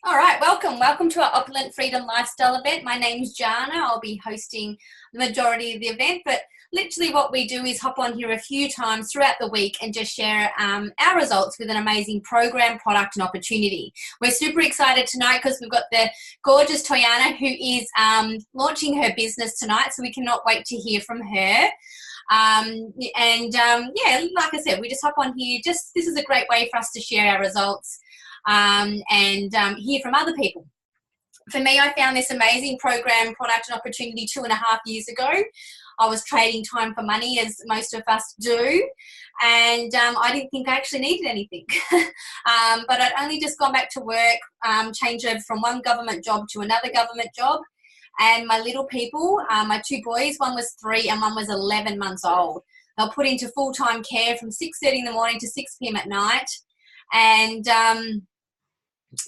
All right, welcome to our Opulent Freedom Lifestyle event. My name's Jana. I'll be hosting the majority of the event, but literally what we do is hop on here a few times throughout the week and just share our results with an amazing program, product, and opportunity. We're super excited tonight because we've got the gorgeous Toyana who is launching her business tonight, so we cannot wait to hear from her. Yeah, like I said, we just hop on here. This is a great way for us to share our results hear from other people. For me, I found this amazing program, product, and opportunity 2.5 years ago. I was trading time for money, as most of us do, and I didn't think I actually needed anything. But I'd only just gone back to work, changed over from one government job to another government job, and my little people, my two boys, one was 3 and one was 11 months old. They were put into full-time care from 6:30 in the morning to 6 p.m. at night, and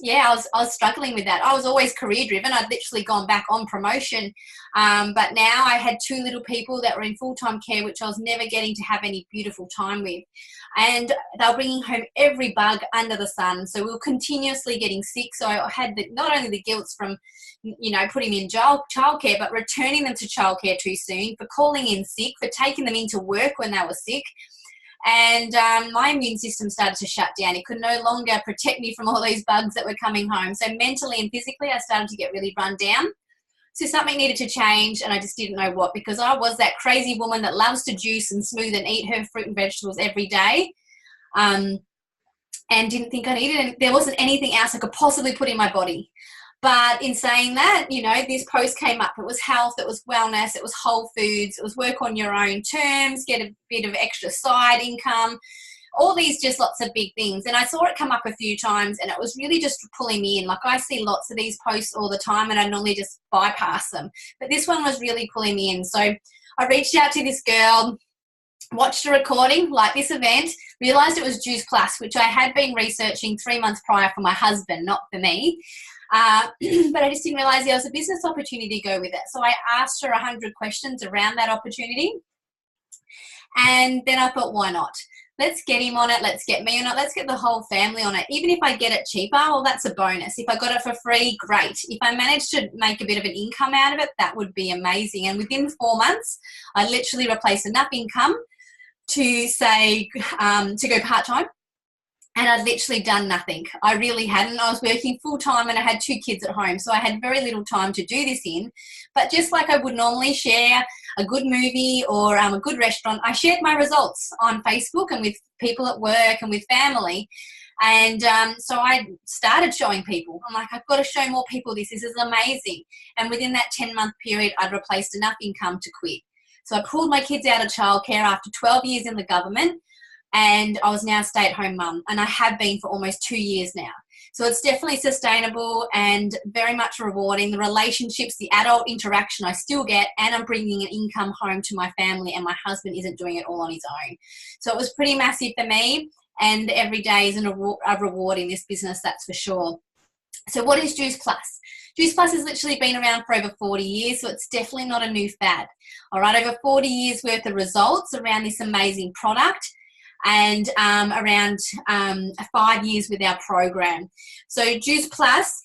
yeah, I was struggling with that. I was always career driven. I'd literally gone back on promotion, but now I had 2 little people that were in full-time care, which I was never getting to have any beautiful time with, and they were bringing home every bug under the sun. So we were continuously getting sick. So I had not only the guilt from, putting them in childcare, but returning them to childcare too soon, for calling in sick, for taking them into work when they were sick. And my immune system started to shut down. It could no longer protect me from all these bugs that were coming home. So mentally and physically, I started to get really run down. So something needed to change, and I just didn't know what, because I was that crazy woman that loves to juice and smooth and eat her fruit and vegetables every day, and didn't think I needed it. There wasn't anything else I could possibly put in my body. But in saying that, this post came up. It was health, it was wellness, it was whole foods, it was work on your own terms, get a bit of extra side income, all these just lots of big things. And I saw it come up a few times, and it was really just pulling me in. Like, I see lots of these posts all the time, and I normally just bypass them. But this one was really pulling me in. So I reached out to this girl, watched a recording like this event, realised it was Juice Plus, which I had been researching 3 months prior for my husband, not for me. But I just didn't realise there was a business opportunity to go with it. So I asked her 100 questions around that opportunity. And then I thought, why not? Let's get him on it. Let's get me on it. Let's get the whole family on it. Even if I get it cheaper, well, that's a bonus. If I got it for free, great. If I managed to make a bit of an income out of it, that would be amazing. And within 4 months, I literally replaced enough income to say, to go part-time. And I'd literally done nothing. I really hadn't. I was working full-time and I had 2 kids at home, so I had very little time to do this in. But just like I would normally share a good movie or a good restaurant, I shared my results on Facebook and with people at work and with family. And so I started showing people. I'm like, I've got to show more people this. This is amazing. And within that 10-month period, I'd replaced enough income to quit. So I pulled my kids out of childcare after 12 years in the government, and I was now a stay-at-home mum, and I have been for almost 2 years now. So it's definitely sustainable and very much rewarding. The relationships, the adult interaction I still get, and I'm bringing an income home to my family, and my husband isn't doing it all on his own. So it was pretty massive for me, and every day is a reward in this business, that's for sure. So what is Juice Plus? Juice Plus has literally been around for over 40 years, so it's definitely not a new fad. All right, over 40 years worth of results around this amazing product, and around 5 years with our program. So Juice Plus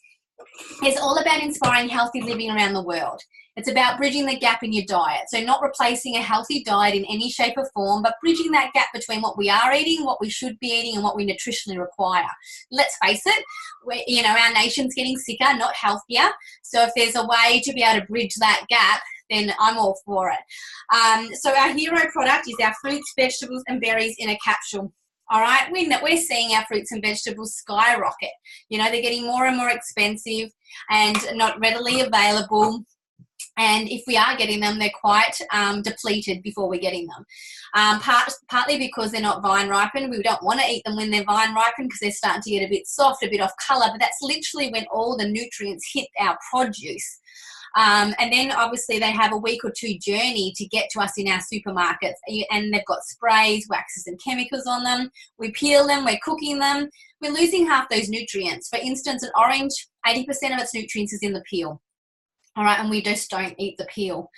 is all about inspiring healthy living around the world. It's about bridging the gap in your diet. So not replacing a healthy diet in any shape or form, but bridging that gap between what we are eating, what we should be eating, and what we nutritionally require. Let's face it, our nation's getting sicker, not healthier. So if there's a way to be able to bridge that gap, then I'm all for it. So our hero product is our fruits, vegetables, and berries in a capsule. All right, we're seeing our fruits and vegetables skyrocket. They're getting more and more expensive and not readily available. And if we are getting them, they're quite depleted before we're getting them. Partly because they're not vine ripened. We don't want to eat them when they're vine ripened because they're starting to get a bit soft, a bit off colour. But that's literally when all the nutrients hit our produce. And then obviously they have a week or 2 journey to get to us in our supermarkets, and they've got sprays, waxes and chemicals on them. We peel them, we're cooking them, we're losing half those nutrients. For instance, an orange, 80% of its nutrients is in the peel. All right, and we just don't eat the peel.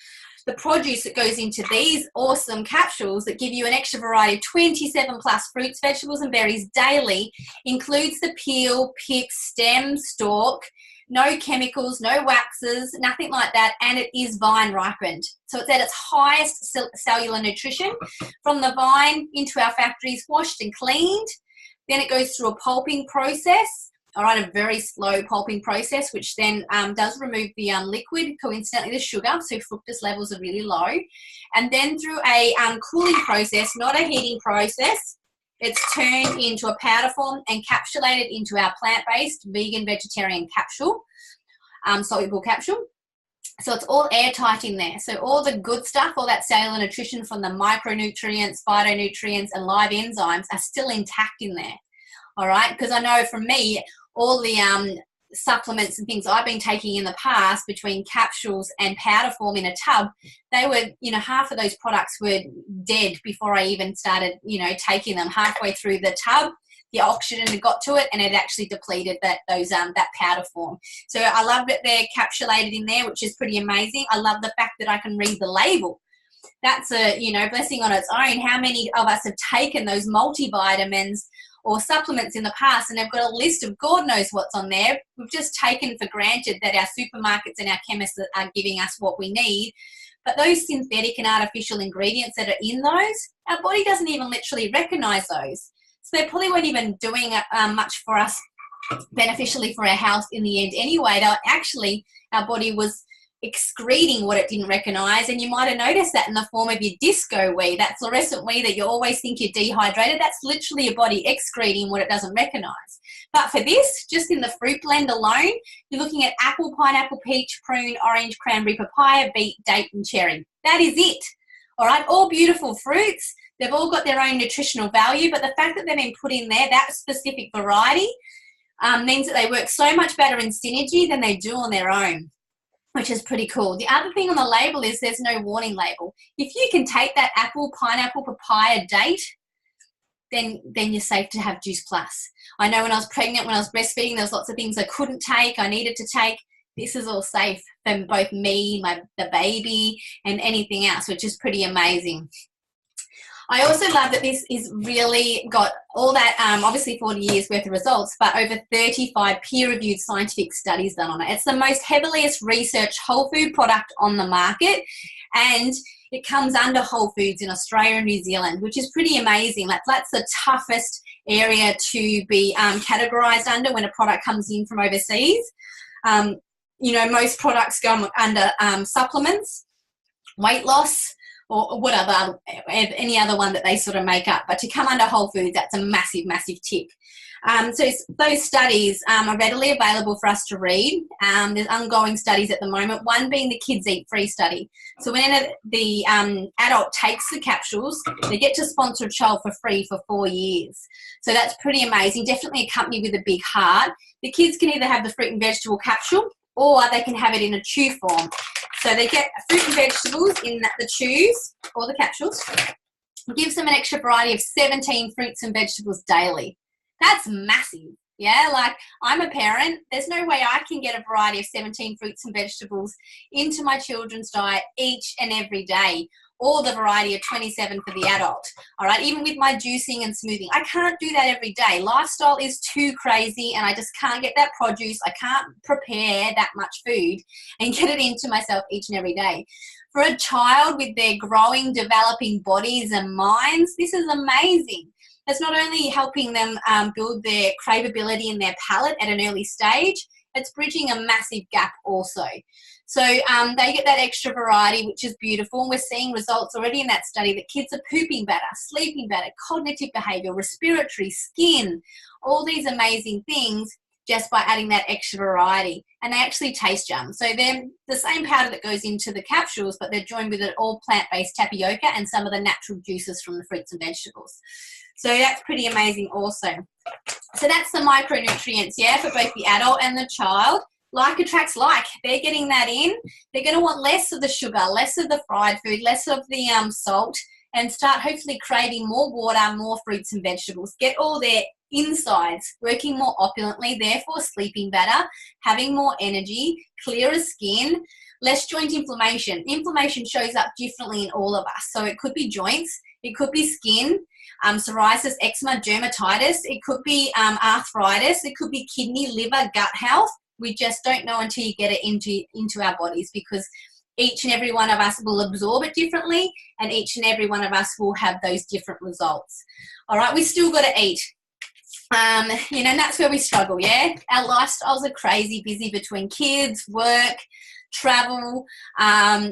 The produce that goes into these awesome capsules that give you an extra variety of 27 plus fruits, vegetables and berries daily includes the peel, pip, stem, stalk, no chemicals, no waxes, nothing like that, and it is vine ripened. So it's at its highest cellular nutrition from the vine into our factories, washed and cleaned. Then it goes through a pulping process. All right, a very slow pulping process, which then does remove the liquid, coincidentally the sugar, so fructose levels are really low. And then through a cooling process, not a heating process, it's turned into a powder form and encapsulated into our plant-based vegan vegetarian capsule, soluble capsule. So it's all airtight in there. So all the good stuff, all that cellular nutrition from the micronutrients, phytonutrients, and live enzymes are still intact in there. All right, because I know from me, all the supplements and things I've been taking in the past between capsules and powder form in a tub, they were, you know, half of those products were dead before I even started, you know, taking them. Halfway through the tub, the oxygen had got to it and it actually depleted that powder form. So I love that they're capsulated in there, which is pretty amazing. I love the fact that I can read the label. That's a, you know, blessing on its own. How many of us have taken those multivitamins or supplements in the past and they've got a list of God knows what's on there? We've just taken for granted that our supermarkets and our chemists are giving us what we need. But those synthetic and artificial ingredients that are in those, our body doesn't even literally recognize those. So they probably weren't even doing much for us beneficially for our health in the end anyway. Actually, our body was excreting what it didn't recognize, and you might have noticed that in the form of your disco wee, that fluorescent wee that you always think you're dehydrated. That's literally your body excreting what it doesn't recognize. But for this, just in the fruit blend alone, you're looking at apple, pineapple, peach, prune, orange, cranberry, papaya, beet, date and cherry. That is it. All right, all beautiful fruits. They've all got their own nutritional value, but the fact that they've been put in there, that specific variety, means that they work so much better in synergy than they do on their own, which is pretty cool. The other thing on the label is there's no warning label. If you can take that apple, pineapple, papaya, date, then you're safe to have Juice Plus. I know when I was pregnant, when I was breastfeeding, there was lots of things I couldn't take, I needed to take. This is all safe for both me, the baby, and anything else, which is pretty amazing. I also love that this is really got all that, obviously 40 years worth of results, but over 35 peer-reviewed scientific studies done on it. It's the most heavily researched whole food product on the market, and it comes under Whole Foods in Australia and New Zealand, which is pretty amazing. That's the toughest area to be categorised under when a product comes in from overseas. You know, most products go under supplements, weight loss, or whatever, any other one that they sort of make up. But to come under Whole Foods, that's a massive, massive tick. So those studies are readily available for us to read. There's ongoing studies at the moment, one being the Kids Eat Free study. So when the adult takes the capsules, they get to sponsor a child for free for 4 years. So that's pretty amazing, definitely accompanied with a big heart. The kids can either have the fruit and vegetable capsule or they can have it in a chew form. So they get fruit and vegetables in the chews or the capsules. It gives them an extra variety of 17 fruits and vegetables daily. That's massive. Yeah, like I'm a parent. There's no way I can get a variety of 17 fruits and vegetables into my children's diet each and every day, or the variety of 27 for the adult. All right, even with my juicing and smoothing, I can't do that every day. Lifestyle is too crazy and I just can't get that produce. I can't prepare that much food and get it into myself each and every day. For a child with their growing, developing bodies and minds, this is amazing. It's not only helping them build their craveability in their palate at an early stage, it's bridging a massive gap also. So they get that extra variety, which is beautiful. And we're seeing results already in that study that kids are pooping better, sleeping better, cognitive behavior, respiratory, skin, all these amazing things just by adding that extra variety. And they actually taste yum. So they're the same powder that goes into the capsules, but they're joined with an all plant-based tapioca and some of the natural juices from the fruits and vegetables. So that's pretty amazing also. So that's the micronutrients, yeah, for both the adult and the child. Like attracts like. They're getting that in. They're going to want less of the sugar, less of the fried food, less of the salt, and start hopefully craving more water, more fruits and vegetables. Get all their insides, working more opulently, therefore sleeping better, having more energy, clearer skin, less joint inflammation. Inflammation shows up differently in all of us. So it could be joints, it could be skin, psoriasis, eczema, dermatitis, it could be arthritis, it could be kidney, liver, gut health. We just don't know until you get it into our bodies, because each and every one of us will absorb it differently, and each and every one of us will have those different results. All right, we still got to eat. You know, and that's where we struggle, yeah? Our lifestyles are crazy busy between kids, work, travel,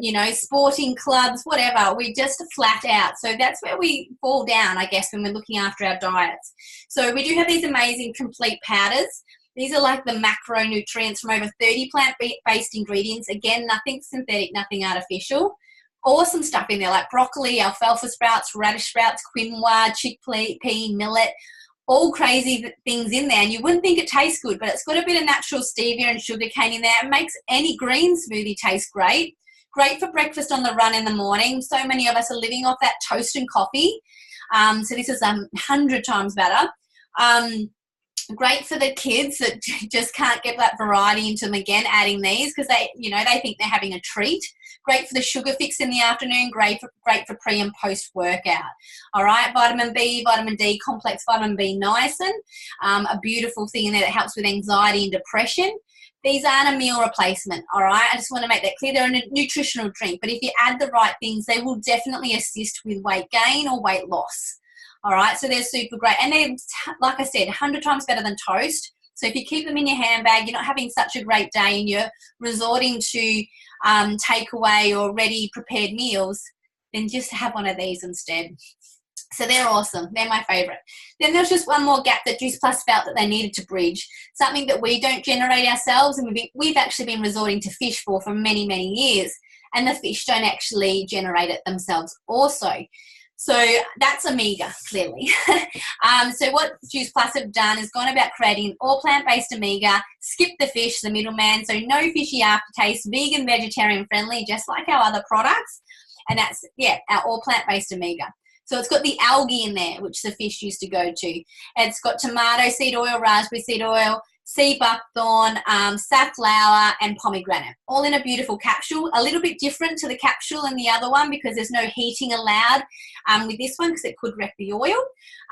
you know, sporting clubs, whatever. We're just flat out. So that's where we fall down, I guess, when we're looking after our diets. So we do have these amazing complete powders. These are like the macronutrients from over 30 plant-based ingredients. Again, nothing synthetic, nothing artificial. Awesome stuff in there, like broccoli, alfalfa sprouts, radish sprouts, quinoa, chickpea, millet, all crazy things in there. And you wouldn't think it tastes good, but it's got a bit of natural stevia and sugar cane in there. It makes any green smoothie taste great. Great for breakfast on the run in the morning. So many of us are living off that toast and coffee. So this is 100 times better. Great for the kids that just can't get that variety into them again, adding these, because they, you know, they think they're having a treat. Great for the sugar fix in the afternoon, great for pre and post workout. All right, vitamin B, vitamin D, complex vitamin B niacin, a beautiful thing in there that helps with anxiety and depression. These aren't a meal replacement, all right? I just want to make that clear. They're a nutritional drink, but if you add the right things, they will definitely assist with weight gain or weight loss. All right, so they're super great. And they're, like I said, 100 times better than toast. So if you keep them in your handbag, you're not having such a great day and you're resorting to takeaway or ready prepared meals, then just have one of these instead. So they're awesome. They're my favorite. Then there's just one more gap that Juice Plus felt that they needed to bridge, something that we don't generate ourselves, and we've actually been resorting to fish for many, many years, and the fish don't actually generate it themselves also. So that's Omega, clearly. So what Juice Plus have done is gone about creating an all plant-based Omega, skip the fish, the middleman, so no fishy aftertaste, vegan, vegetarian friendly, just like our other products. And that's, yeah, our all plant-based Omega. So it's got the algae in there, which the fish used to go to. It's got tomato seed oil, raspberry seed oil, sea buckthorn, safflower, and pomegranate, all in a beautiful capsule. A little bit different to the capsule in the other one because there's no heating allowed with this one because it could wreck the oil.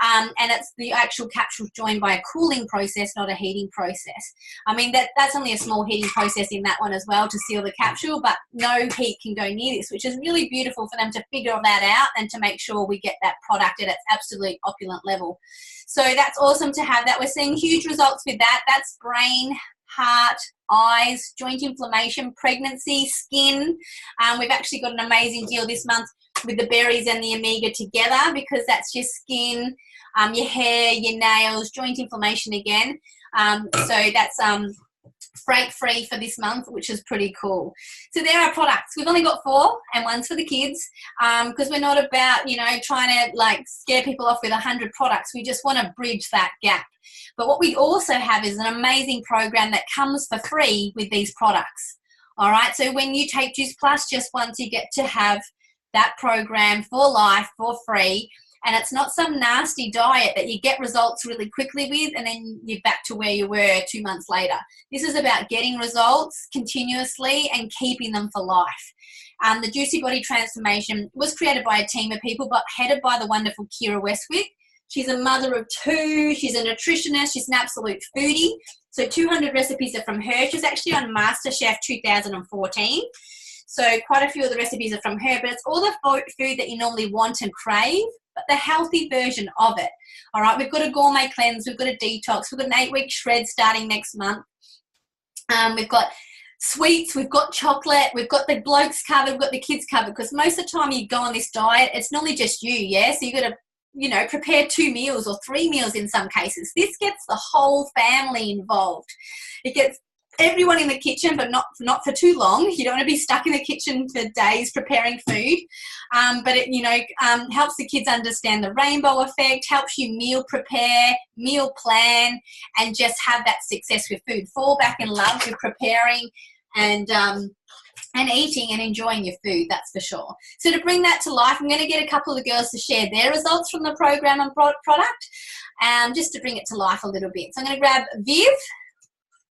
And it's the actual capsule joined by a cooling process, not a heating process. I mean, that's only a small heating process in that one as well to seal the capsule, but no heat can go near this, which is really beautiful for them to figure that out and to make sure we get that product at its absolute opulent level. So that's awesome to have that. We're seeing huge results with that. That's brain, heart, eyes, joint inflammation, pregnancy, skin. We've actually got an amazing deal this month with the berries and the Omega together because that's your skin, your hair, your nails, joint inflammation again. So that's freight free for this month, which is pretty cool. So there are products. We've only got 4 and one's for the kids because we're not about, you know, trying to like scare people off with 100 products. We just want to bridge that gap. But what we also have is an amazing program that comes for free with these products. All right. So when you take Juice Plus just once, you get to have that program for life for free. And it's not some nasty diet that you get results really quickly with and then you're back to where you were 2 months later. This is about getting results continuously and keeping them for life. The Juicy Body Transformation was created by a team of people, but headed by the wonderful Kira Westwick. She's a mother of 2. She's a nutritionist. She's an absolute foodie. So 200 recipes are from her. She was actually on MasterChef 2014. So quite a few of the recipes are from her, but it's all the food that you normally want and crave, but the healthy version of it. All right, we've got a gourmet cleanse, we've got a detox, we've got an 8-week shred starting next month. We've got sweets, we've got chocolate, we've got the blokes covered, we've got the kids covered, because most of the time you go on this diet, it's normally just you, yeah? So you've got to, you know, prepare 2 meals or 3 meals in some cases. This gets the whole family involved. It gets everyone in the kitchen, but not for too long. You don't want to be stuck in the kitchen for days preparing food. But it, you know, helps the kids understand the rainbow effect, helps you meal prepare, meal plan, and just have that success with food. Fall back in love with preparing and and eating and enjoying your food, that's for sure. So to bring that to life, I'm going to get a couple of girls to share their results from the program and product, just to bring it to life a little bit. So I'm going to grab Viv.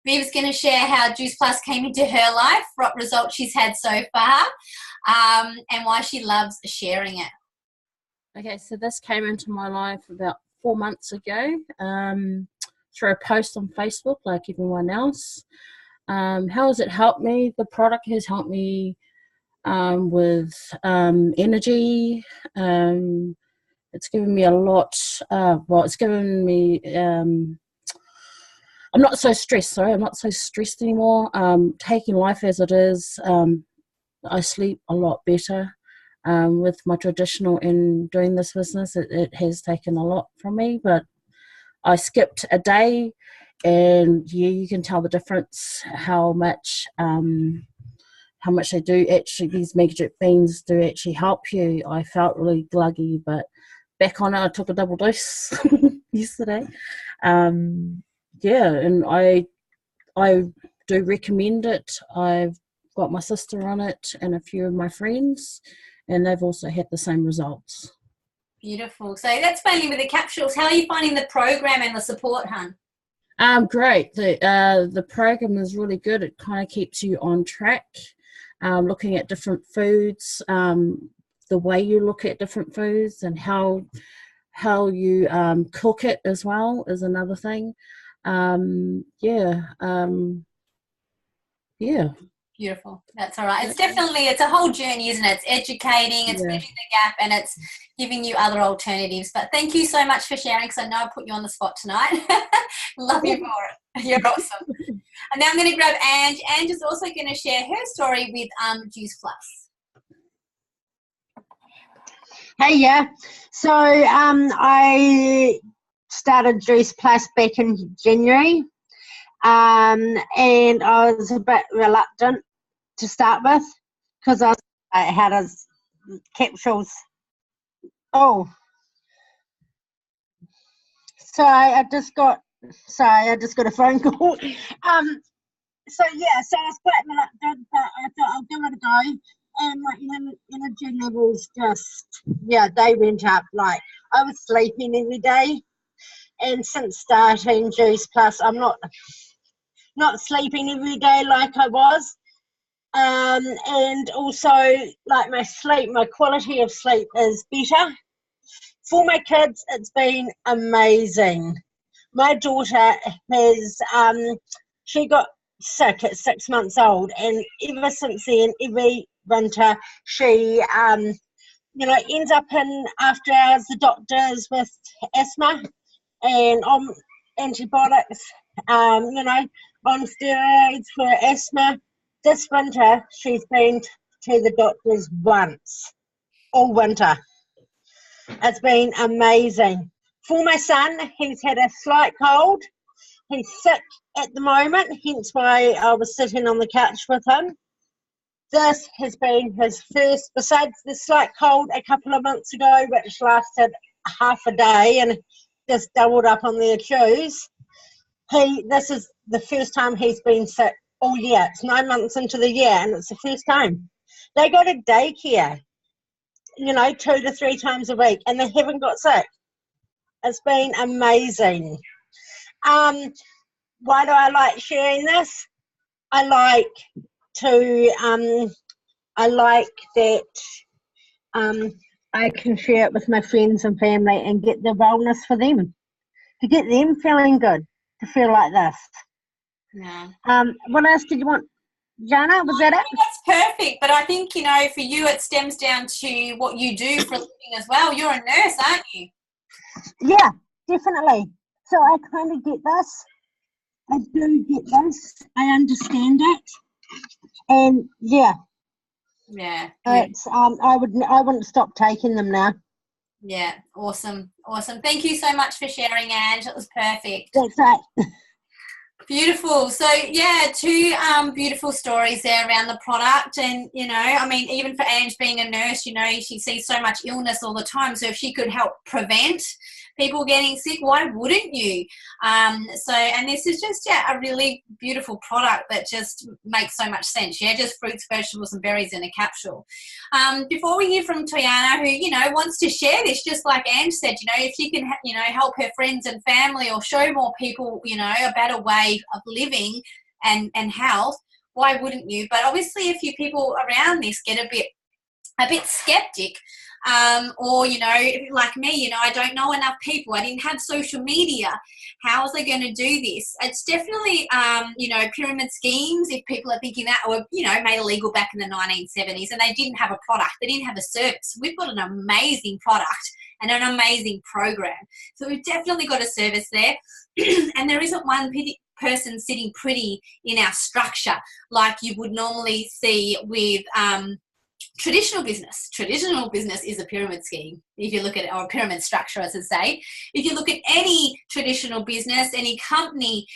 Viv's going to share how Juice Plus came into her life, what results she's had so far, and why she loves sharing it. Okay, so this came into my life about 4 months ago through a post on Facebook, like everyone else. How has it helped me? The product has helped me with energy. It's given me a lot. It's given me. I'm not so stressed. Sorry, I'm not so stressed anymore. Taking life as it is, I sleep a lot better. With my traditional and doing this business, it has taken a lot from me. But I skipped a day, and yeah, you can tell the difference. How much they do actually. These magic beans do actually help you. I felt really gluggy, but back on it. I took a double dose yesterday. Yeah, and I do recommend it. I've got my sister on it and a few of my friends, and they've also had the same results. Beautiful. So that's mainly with the capsules. How are you finding the program and the support, hun? Great. The program is really good. It kind of keeps you on track, looking at different foods, the way you look at different foods, and how you cook it as well is another thing. Yeah. Beautiful. That's all right. It's a whole journey, isn't it? It's educating, it's bridging the gap, and it's giving you other alternatives. But thank you so much for sharing, because I know I put you on the spot tonight. Love you for it. You're awesome. And now I'm going to grab Ange. Ange is also going to share her story with Juice Plus. Hey, yeah. So I started Juice Plus back in January, and I was a bit reluctant to start with, because I had his capsules. Oh, sorry, I just got a phone call. So I was quite reluctant, but I thought I'll give it a go. And my energy levels they went up. Like, I was sleeping every day, and since starting Juice Plus, I'm not sleeping every day like I was. And also, like, my quality of sleep is better. For my kids, it's been amazing. My daughter she got sick at 6 months old, and ever since then, every winter, she ends up in after hours the doctors with asthma and on antibiotics, on steroids for asthma. This winter, she's been to the doctors once, all winter. It's been amazing. For my son, he's had a slight cold. He's sick at the moment, hence why I was sitting on the couch with him. This has been his first, besides the slight cold a couple of months ago, which lasted half a day and just doubled up on their shoes. This is the first time he's been sick all year. It's 9 months into the year, and it's the first time. They go to daycare, 2 to 3 times a week, and they haven't got sick. It's been amazing. Why do I like sharing this? I like that I can share it with my friends and family and get the wellness for them, to get them feeling good, to feel like this. Yeah. What else did you want, Jana? Was that it? That's perfect. But I think, for you, it stems down to what you do for a living as well. You're a nurse, aren't you? Yeah, definitely. So I kind of get this. I do get this. I understand it. And yeah. Yeah. It's I wouldn't stop taking them now. Yeah, awesome. Thank you so much for sharing, Ange. It was perfect. That's right. Beautiful. So yeah, two beautiful stories there around the product. And you know, I mean, even for Ange being a nurse, you know, she sees so much illness all the time, so if she could help prevent people getting sick, why wouldn't you? And this is just, yeah, a really beautiful product that just makes so much sense. Yeah, just fruits, vegetables and berries in a capsule. Before we hear from Toyana, who, you know, wants to share this, just like Ange said, you know, if she can, you know, help her friends and family or show more people, you know, a better way of living and health, why wouldn't you? But obviously a few people around this get a bit skeptic, or, you know, like me, you know, I don't know enough people. I didn't have social media. How was I going to do this? It's definitely, you know, pyramid schemes, if people are thinking that, were, you know, made illegal back in the 1970s, and they didn't have a product. They didn't have a service. We've got an amazing product and an amazing program. So we've definitely got a service there. And there isn't one person sitting pretty in our structure like you would normally see with traditional business. Traditional business is a pyramid scheme, if you look at it, or a pyramid structure, as I say. If you look at any traditional business, any company,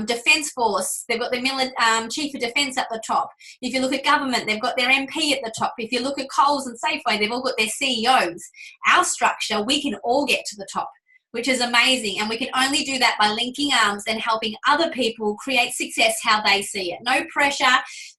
Defence Force, they've got their Chief of Defence at the top. If you look at government, they've got their MP at the top. If you look at Coles and Safeway, they've all got their CEOs. Our structure, we can all get to the top, which is amazing. And we can only do that by linking arms and helping other people create success how they see it. No pressure,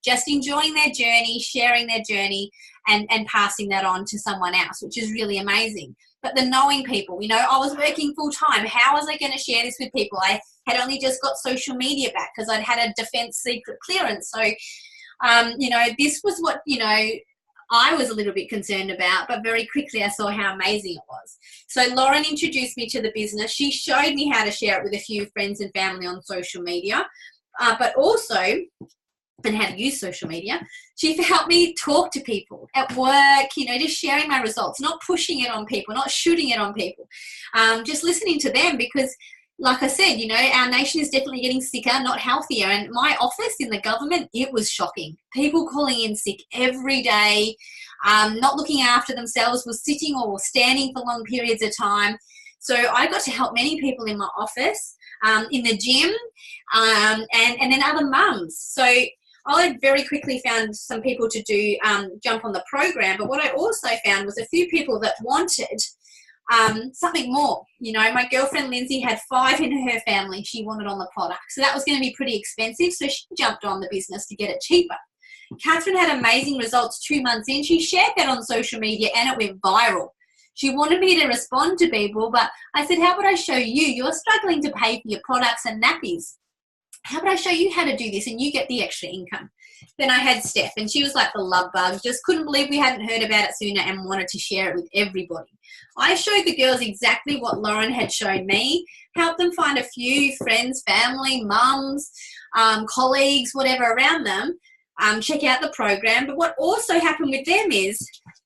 just enjoying their journey, sharing their journey, and passing that on to someone else, which is really amazing. But the knowing people, you know, I was working full time. How was I going to share this with people? I had only just got social media back because I'd had a defence secret clearance. So, you know, this was what, you know, I was a little bit concerned about, but very quickly I saw how amazing it was. So Lauren introduced me to the business. She showed me how to share it with a few friends and family on social media, but also, and how to use social media. She helped me talk to people at work, you know, just sharing my results, not pushing it on people, not shooting it on people, just listening to them, because like I said, you know, our nation is definitely getting sicker, not healthier. And my office in the government, it was shocking. People calling in sick every day, not looking after themselves, was sitting or standing for long periods of time. So I got to help many people in my office, in the gym, and then other mums. So I very quickly found some people to do jump on the program. But what I also found was a few people that wanted something more. You know, my girlfriend Lindsay had 5 in her family she wanted on the product. So that was going to be pretty expensive. So she jumped on the business to get it cheaper. Catherine had amazing results 2 months in. She shared that on social media and it went viral. She wanted me to respond to people, but I said, how would I show you? You're struggling to pay for your products and nappies. How would I show you how to do this and you get the extra income? Then I had Steph, and she was like the love bug, just couldn't believe we hadn't heard about it sooner and wanted to share it with everybody. I showed the girls exactly what Lauren had shown me, helped them find a few friends, family, mums, colleagues, whatever around them, check out the program. But what also happened with them is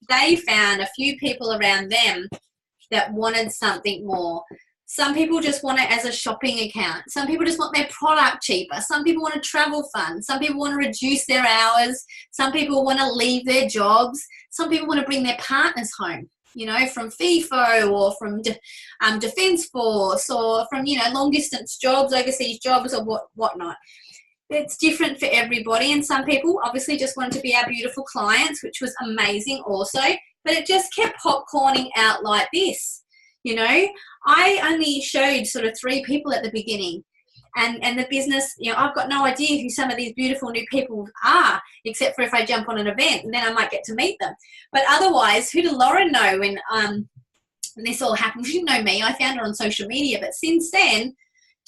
they found a few people around them that wanted something more. Some people just want it as a shopping account. Some people just want their product cheaper. Some people want a travel fund. Some people want to reduce their hours. Some people want to leave their jobs. Some people want to bring their partners home, you know, from FIFO or from Defence Force or from, you know, long distance jobs, overseas jobs or whatnot. It's different for everybody. And some people obviously just wanted to be our beautiful clients, which was amazing also. But it just kept popcorning out like this. You know, I only showed sort of 3 people at the beginning, and the business, you know, I've got no idea who some of these beautiful new people are, except for if I jump on an event and then I might get to meet them. But otherwise, who did Lauren know when this all happened? She didn't know me. I found her on social media. But since then,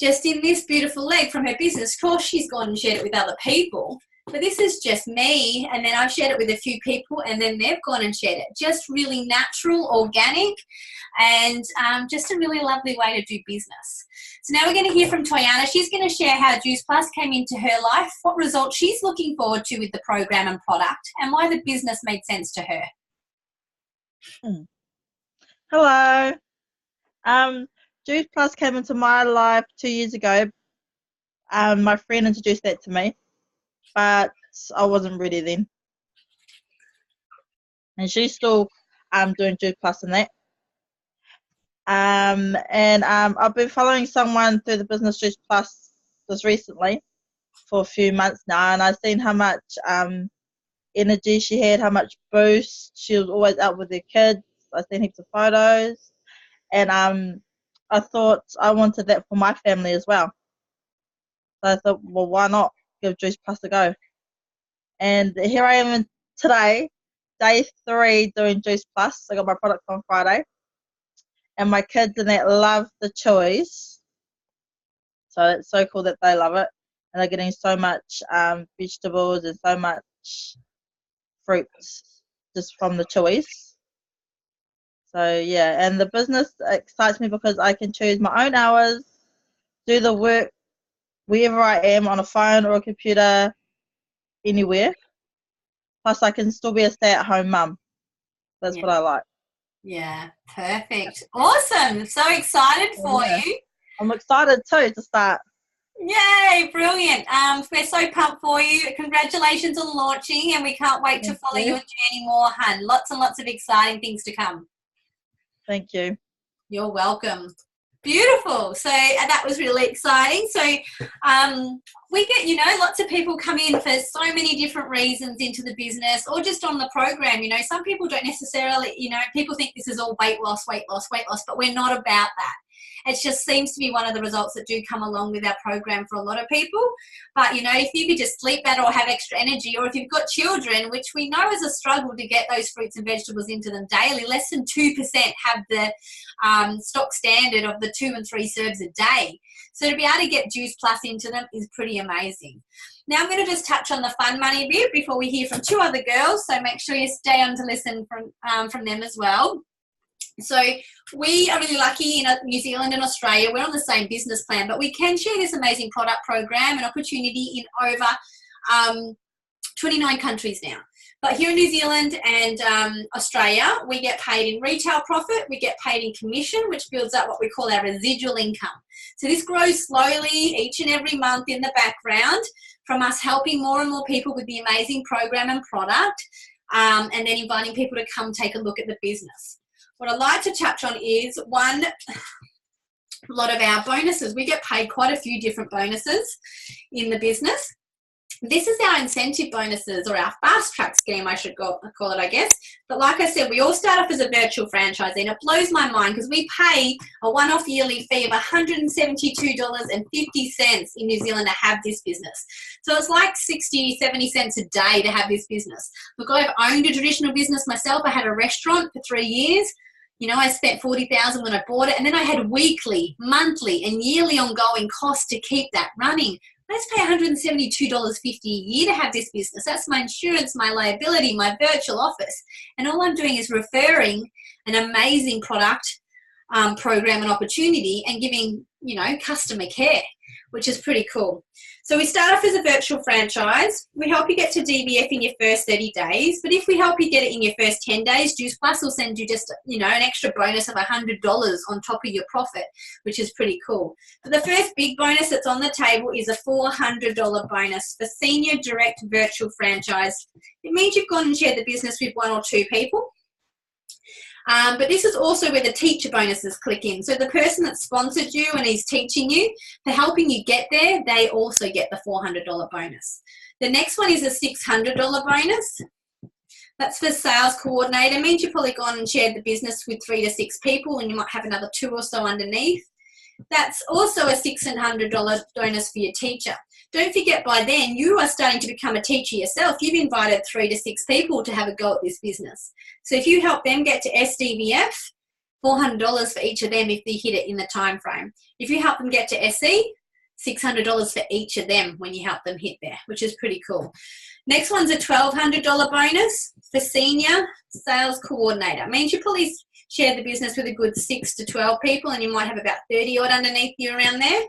just in this beautiful leg from her business, of course she's gone and shared it with other people. But this is just me, and then I've shared it with a few people, and then they've gone and shared it. Just really natural, organic, and just a really lovely way to do business. So now we're going to hear from Toyana. She's going to share how Juice Plus came into her life, what results she's looking forward to with the program and product, and why the business made sense to her. Hello. Juice Plus came into my life 2 years ago. My friend introduced that to me, but I wasn't ready then. And she's still doing Juice Plus and that. I've been following someone through the business Juice Plus just recently for a few months now, and I've seen how much energy she had, how much boost. She was always out with her kids. I've seen heaps of photos, and I thought I wanted that for my family as well. So I thought, well, why not give Juice Plus a go? And here I am today, day 3 doing Juice Plus. I got my product on Friday, and my kids and that love the chewies. So it's so cool that they love it, and they're getting so much vegetables and so much fruits just from the chewies. So yeah, and the business excites me because I can choose my own hours, do the work wherever I am, on a phone or a computer, anywhere. Plus I can still be a stay-at-home mum. That's what I like. Yeah, perfect. Awesome. So excited for you. I'm excited too to start. Yay, brilliant. We're so pumped for you. Congratulations on launching, and we can't wait to follow your journey more, hun. Lots and lots of exciting things to come. Thank you. You're welcome. Beautiful. So that was really exciting. So we get, lots of people come in for so many different reasons into the business, or just on the program. Some people don't necessarily, people think this is all weight loss, but we're not about that. It just seems to be one of the results that do come along with our program for a lot of people. But, if you could just sleep better or have extra energy, or if you've got children, which we know is a struggle to get those fruits and vegetables into them daily, less than 2% have the stock standard of the 2 and 3 serves a day. So to be able to get Juice Plus into them is pretty amazing. Now I'm going to just touch on the fun money bit before we hear from 2 other girls. So make sure you stay on to listen from them as well. So we are really lucky in New Zealand and Australia. We're on the same business plan, but we can share this amazing product program and opportunity in over 29 countries now. But here in New Zealand and Australia, we get paid in retail profit, we get paid in commission, which builds up what we call our residual income. So this grows slowly each and every month in the background from us helping more and more people with the amazing program and product, and then inviting people to come take a look at the business. What I'd like to touch on is a lot of our bonuses. We get paid quite a few different bonuses in the business. This is our incentive bonuses, or our fast track scheme, I should call it, I guess. But like I said, we all start off as a virtual franchisee, and it blows my mind because we pay a one-off yearly fee of $172.50 in New Zealand to have this business. So it's like 60, 70 cents a day to have this business. Look, I've owned a traditional business myself. I had a restaurant for 3 years. I spent $40,000 when I bought it, and then I had weekly, monthly, and yearly ongoing costs to keep that running. Let's pay $172.50 a year to have this business. That's my insurance, my liability, my virtual office. And all I'm doing is referring an amazing product, program and opportunity, and giving, customer care, which is pretty cool. So we start off as a virtual franchise. We help you get to DBF in your first 30 days. But if we help you get it in your first 10 days, Juice Plus will send you just, an extra bonus of $100 on top of your profit, which is pretty cool. But the first big bonus that's on the table is a $400 bonus for senior direct virtual franchise. It means you've gone and shared the business with 1 or 2 people. But this is also where the teacher bonuses click in. So the person that sponsored you and is teaching you, for helping you get there, they also get the $400 bonus. The next one is a $600 bonus. That's for sales coordinator. It means you've probably gone and shared the business with 3 to 6 people, and you might have another 2 or so underneath. That's also a $600 bonus for your teacher. Don't forget, by then you are starting to become a teacher yourself. You've invited 3 to 6 people to have a go at this business. So if you help them get to SDVF, $400 for each of them if they hit it in the time frame. If you help them get to SE, $600 for each of them when you help them hit there, which is pretty cool. Next one's a $1,200 bonus for senior sales coordinator. It means you probably share the business with a good 6 to 12 people, and you might have about 30 odd underneath you around there.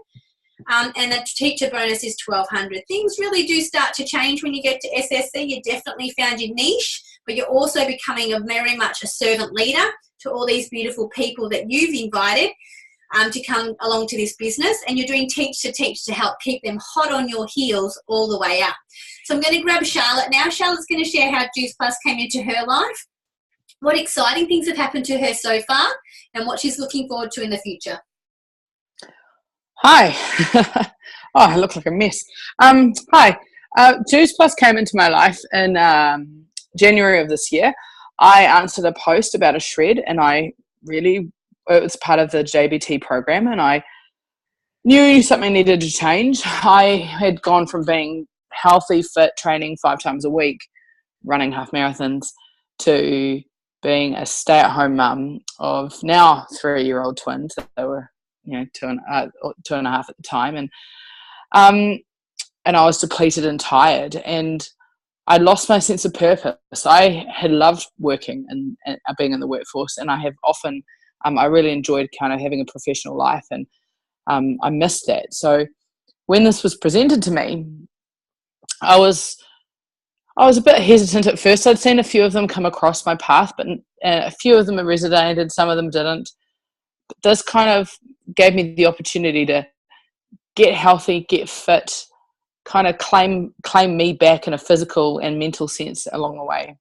And the teacher bonus is $1,200. Things really do start to change when you get to SSC. You definitely found your niche, but you're also becoming very much a servant leader to all these beautiful people that you've invited to come along to this business, and you're doing teach to help keep them hot on your heels all the way up. So I'm going to grab Charlotte now. Charlotte's going to share how Juice Plus came into her life, what exciting things have happened to her so far, and what she's looking forward to in the future. Hi. Oh, I look like a mess. Hi. Juice Plus came into my life in January of this year. I answered a post about a shred, and it was part of the JBT program, and I knew something needed to change. I had gone from being healthy, fit, training 5 times a week, running half marathons, to being a stay-at-home mum of now 3-year-old twins. They were, two and a half at the time, and I was depleted and tired, and I lost my sense of purpose. I had loved working and being in the workforce, and I have often, I really enjoyed kind of having a professional life, and I missed that. So when this was presented to me, I was a bit hesitant at first. I'd seen a few of them come across my path, but a few of them resonated, some of them didn't. But this kind of gave me the opportunity to get healthy, get fit, kind of claim me back in a physical and mental sense along the way.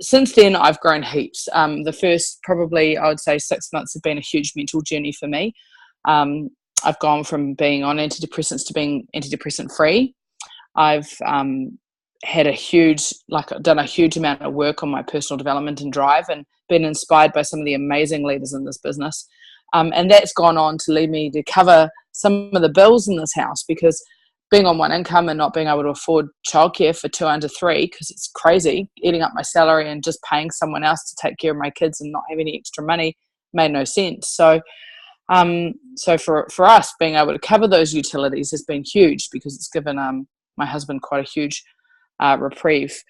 Since then, I've grown heaps. The first, probably, I would say 6 months have been a huge mental journey for me. I've gone from being on antidepressants to being antidepressant free. I've had done a huge amount of work on my personal development and drive, and been inspired by some of the amazing leaders in this business. And that's gone on to lead me to cover some of the bills in this house, because being on one income and not being able to afford childcare for 2 under 3, because it's crazy, eating up my salary and just paying someone else to take care of my kids and not have any extra money made no sense. So for us, being able to cover those utilities has been huge, because it's given my husband quite a huge reprieve.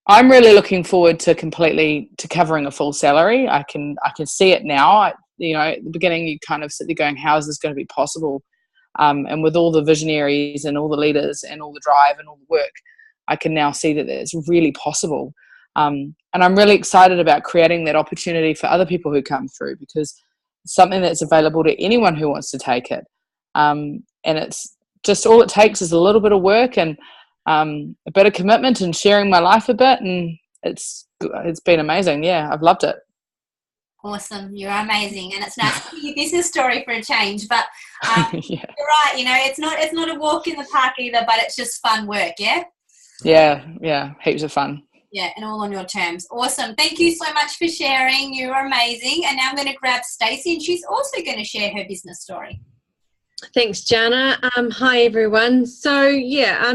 I'm really looking forward to covering a full salary. I can see it now. At the beginning, you kind of sit there going, how is this going to be possible? And with all the visionaries and all the leaders and all the drive and all the work, I can now see that it's really possible. And I'm really excited about creating that opportunity for other people who come through, because it's something that's available to anyone who wants to take it. And it's just, all it takes is a little bit of work and a bit of commitment and sharing my life a bit, and it's been amazing. Yeah, I've loved it. Awesome. You're amazing. And it's nice to hear your business story for a change. But Yeah. You're right, it's not a walk in the park either, but it's just fun work, yeah? Yeah, heaps of fun. Yeah, and all on your terms. Awesome. Thank you so much for sharing. You're amazing. And now I'm going to grab Stacey, and she's also going to share her business story. Thanks, Jana. Hi, everyone. So,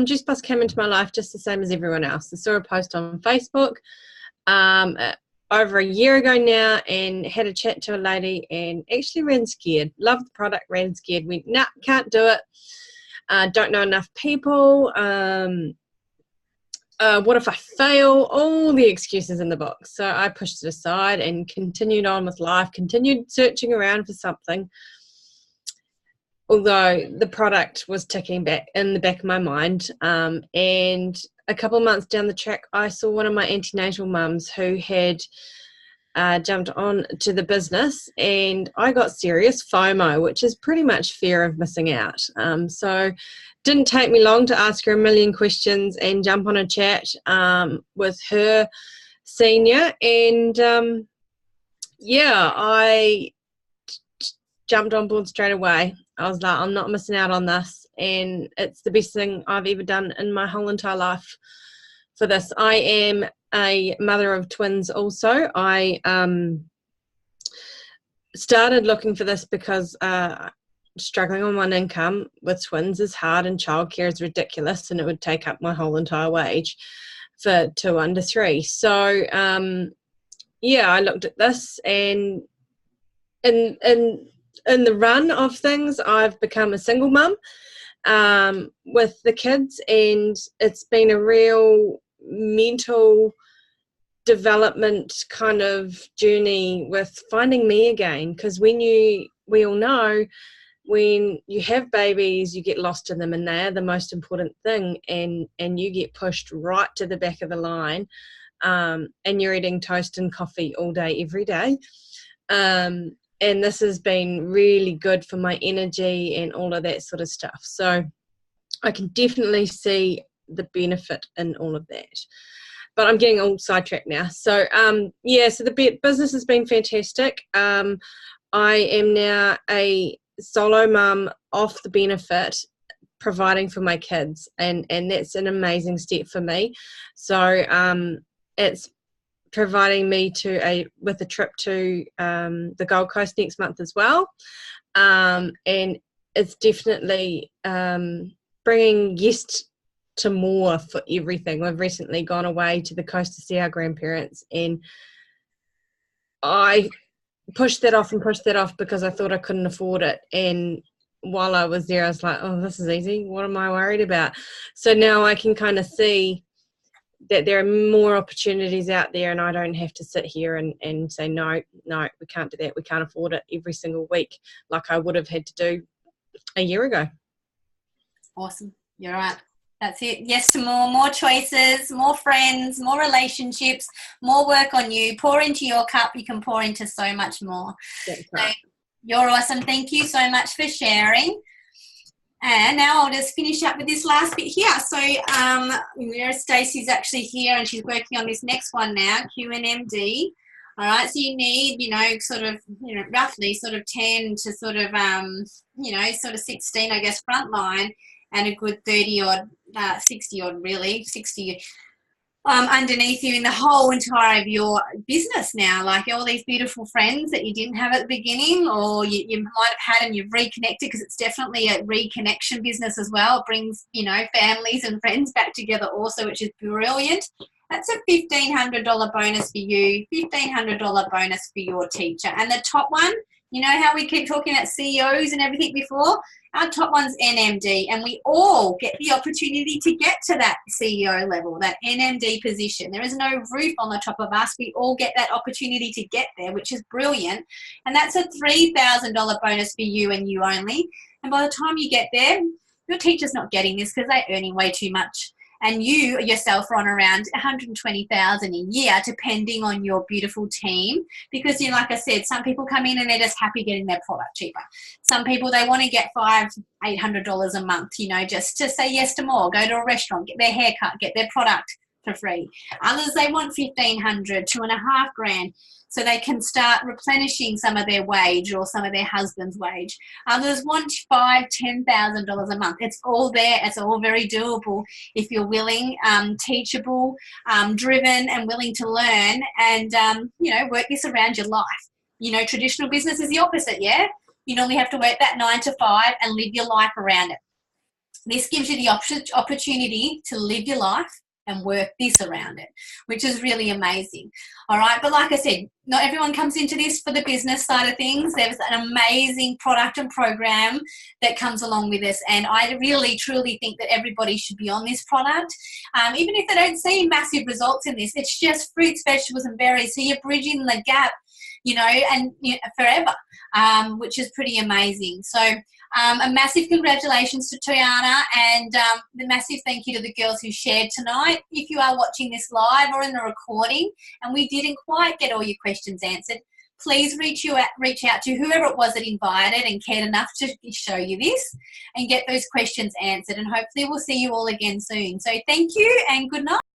Juice Plus came into my life just the same as everyone else. I saw a post on Facebook over a year ago now, and had a chat to a lady, and actually ran scared. Loved the product, ran scared. Went, nah, can't do it. Don't know enough people. What if I fail? All the excuses in the box. So I pushed it aside and continued on with life, continued searching around for something. Although the product was ticking back in the back of my mind. And a couple of months down the track, I saw one of my antenatal mums who had jumped on to the business, and I got serious FOMO, which is pretty much fear of missing out. So didn't take me long to ask her a million questions and jump on a chat with her senior. And I jumped on board straight away. I was like, I'm not missing out on this, and it's the best thing I've ever done in my whole entire life for this. I am a mother of twins also. I started looking for this because struggling on one income with twins is hard, and childcare is ridiculous, and it would take up my whole entire wage for 2 under 3. So I looked at this, and in the run of things, I've become a single mum with the kids, and it's been a real mental development kind of journey with finding me again, because we all know when you have babies, you get lost in them, and they're the most important thing, and you get pushed right to the back of the line, and you're eating toast and coffee all day every day. And this has been really good for my energy and all of that sort of stuff. So I can definitely see the benefit in all of that. But I'm getting all sidetracked now. So, so the business has been fantastic. I am now a solo mum off the benefit, providing for my kids, and that's an amazing step for me. So it's providing me with a trip to the Gold Coast next month as well, and it's definitely bringing yes to more for everything. We've recently gone away to the coast to see our grandparents, and I pushed that off because I thought I couldn't afford it. And while I was there, I was like, oh, this is easy. What am I worried about? So now I can kind of see that there are more opportunities out there, and I don't have to sit here and say, no, we can't do that. We can't afford it every single week like I would have had to do a year ago. Awesome. You're right. That's it. Yes to more choices, more friends, more relationships, more work on you. Pour into your cup. You can pour into so much more. That's right. So you're awesome. Thank you so much for sharing. And now I'll just finish up with this last bit here. So Stacey's actually here, and she's working on this next one now, QNMD. All right, so you need, roughly 10 to sort of 16, I guess, frontline, and a good 30 odd, 60 odd really, 60 underneath you in the whole entire of your business now, like all these beautiful friends that you didn't have at the beginning, or you might have had and you've reconnected, because it's definitely a reconnection business as well. It brings, families and friends back together also, which is brilliant. That's a $1,500 bonus for you, $1,500 bonus for your teacher. And the top one, you know how we keep talking about CEOs and everything before? Our top one's NMD, and we all get the opportunity to get to that CEO level, that NMD position. There is no roof on the top of us. We all get that opportunity to get there, which is brilliant. And that's a $3,000 bonus for you and you only. And by the time you get there, your teacher's not getting this because they're earning way too much. And you yourself are on around $120,000 a year, depending on your beautiful team. Because, like I said, some people come in and they're just happy getting their product cheaper. Some people, they want to get $800 a month, just to say yes to more, go to a restaurant, get their hair cut, get their product for free. Others, they want $1,500, $2,500, so they can start replenishing some of their wage or some of their husband's wage. Others want $5,000, $10,000 a month. It's all there. It's all very doable if you're willing, teachable, driven, and willing to learn, and work this around your life. Traditional business is the opposite. Yeah, you normally have to work that 9 to 5 and live your life around it. This gives you the opportunity to live your life and work this around it, which is really amazing. All right, but like I said, not everyone comes into this for the business side of things. There's an amazing product and program that comes along with this, and I really, truly think that everybody should be on this product. Even if they don't see massive results in this, it's just fruits, vegetables, and berries, so you're bridging the gap, forever, which is pretty amazing. So a massive congratulations to Tiana, and the massive thank you to the girls who shared tonight. If you are watching this live or in the recording and we didn't quite get all your questions answered, please reach out to whoever it was that invited and cared enough to show you this and get those questions answered, and hopefully we'll see you all again soon. So thank you and good night.